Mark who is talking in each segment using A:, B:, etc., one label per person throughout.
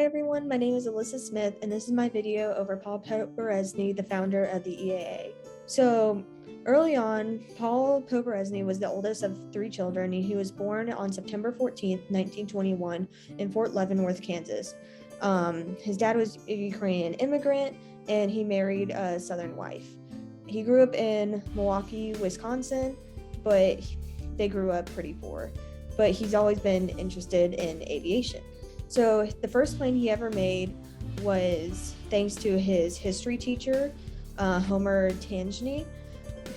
A: everyone, my name is Alyssa Smith, and this is my video over Paul Poberezny, the founder of the EAA. So, early on, Paul Poberezny was the oldest of 3 children, and he was born on September 14th, 1921, in Fort Leavenworth, Kansas. His dad was a Ukrainian immigrant, and he married a Southern wife. He grew up in Milwaukee, Wisconsin, but they grew up pretty poor. But he's always been interested in aviation. So the first plane he ever made was thanks to his history teacher, Homer Tanzny,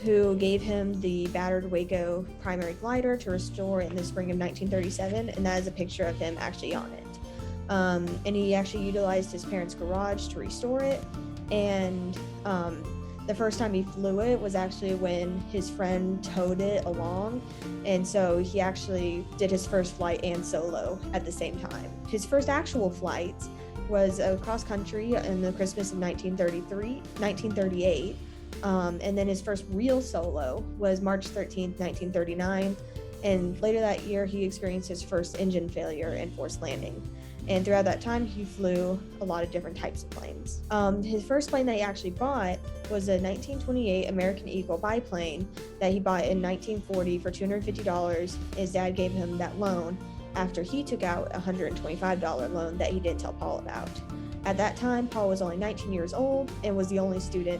A: who gave him the battered Waco primary glider to restore in the spring of 1937, and that is a picture of him actually on it. And he actually utilized his parents' garage to restore it, and the first time he flew it was actually when his friend towed it along, and so he actually did his first flight and solo at the same time. His first actual flight was across country in the Christmas of 1938, and then his first real solo was March 13th, 1939, and later that year he experienced his first engine failure and forced landing. And throughout that time, he flew a lot of different types of planes. His first plane that he actually bought was a 1928 American Eagle biplane that he bought in 1940 for $250. His dad gave him that loan after he took out a $125 loan that he didn't tell Paul about. At that time, Paul was only 19 years old and was the only student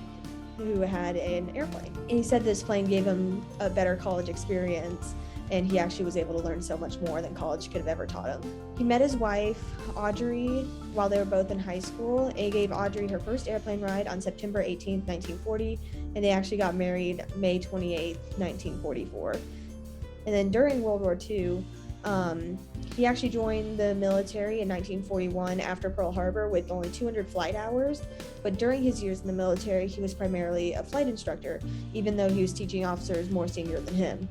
A: who had an airplane. And he said this plane gave him a better college experience, and he actually was able to learn so much more than college could have ever taught him. He met his wife, Audrey, while they were both in high school, and he gave Audrey her first airplane ride on September 18th, 1940, and they actually got married May 28th, 1944. And then during World War II, he actually joined the military in 1941 after Pearl Harbor with only 200 flight hours, but during his years in the military, he was primarily a flight instructor, even though he was teaching officers more senior than him.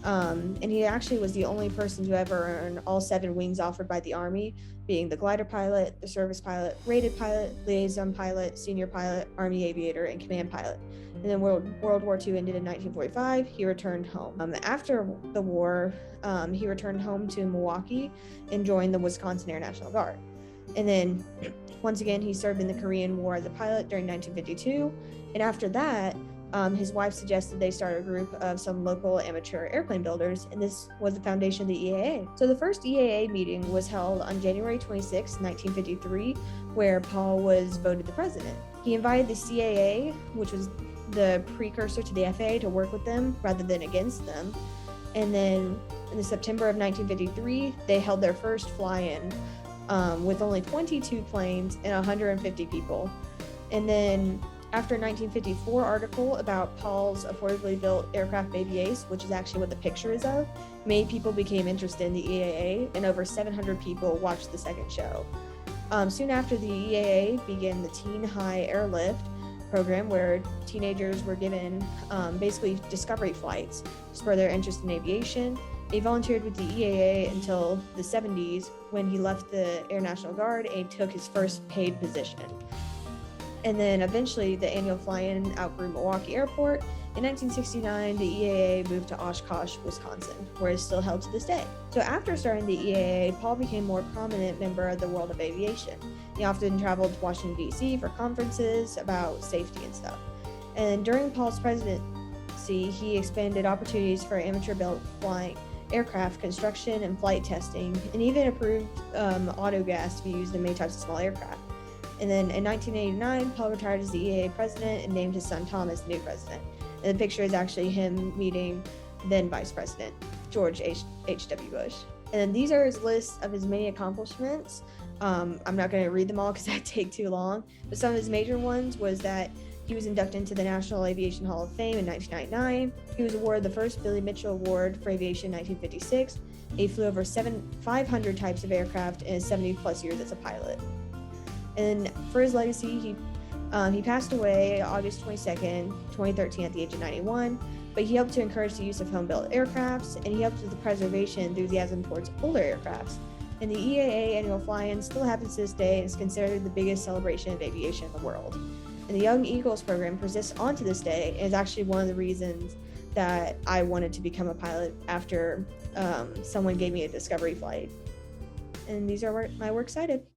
A: And he actually was the only person to ever earn all 7 wings offered by the Army, being the glider pilot, the service pilot, rated pilot, liaison pilot, senior pilot, Army aviator, and command pilot. And then World War II ended in 1945. He returned home. After the war, he returned home to Milwaukee and joined the Wisconsin Air National Guard. And then, once again, he served in the Korean War as a pilot during 1952. And after that, his wife suggested they start a group of some local amateur airplane builders, and this was the foundation of the EAA. So the first EAA meeting was held on January 26, 1953, where Paul was voted the president. He invited the CAA, which was the precursor to the FAA, to work with them rather than against them. And then in the September of 1953, they held their first fly-in with only 22 planes and 150 people. And then after a 1954 article about Paul's affordably built aircraft Baby Ace, which is actually what the picture is of, many people became interested in the EAA, and over 700 people watched the second show. Soon after, the EAA began the Teen High Airlift program, where teenagers were given basically discovery flights to spur their interest in aviation. He volunteered with the EAA until the 70s, when he left the Air National Guard and took his first paid position. And then eventually the annual fly-in outgrew Milwaukee Airport. In 1969, the EAA moved to Oshkosh, Wisconsin, where it's still held to this day. So after starting the EAA, Paul became a more prominent member of the world of aviation. He often traveled to Washington, D.C. for conferences about safety and stuff. And during Paul's presidency, he expanded opportunities for amateur-built flying aircraft construction and flight testing, and even approved autogas to be used in many types of small aircraft. And then in 1989, Paul retired as the EAA president and named his son Thomas the new president. And the picture is actually him meeting then Vice President George H.W. Bush. And then these are his lists of his many accomplishments. I'm not going to read them all because that'd take too long, but some of his major ones was that he was inducted into the National Aviation Hall of Fame in 1999. He was awarded the first Billy Mitchell Award for Aviation in 1956. He flew over 500 types of aircraft in his 70-plus years as a pilot. And for his legacy, he passed away August 22nd, 2013 at the age of 91, but he helped to encourage the use of home-built aircrafts, and he helped with the preservation enthusiasm towards older aircrafts. And the EAA annual fly-in still happens to this day and is considered the biggest celebration of aviation in the world. And the Young Eagles program persists on to this day, and is actually one of the reasons that I wanted to become a pilot after someone gave me a discovery flight. And these are my works cited.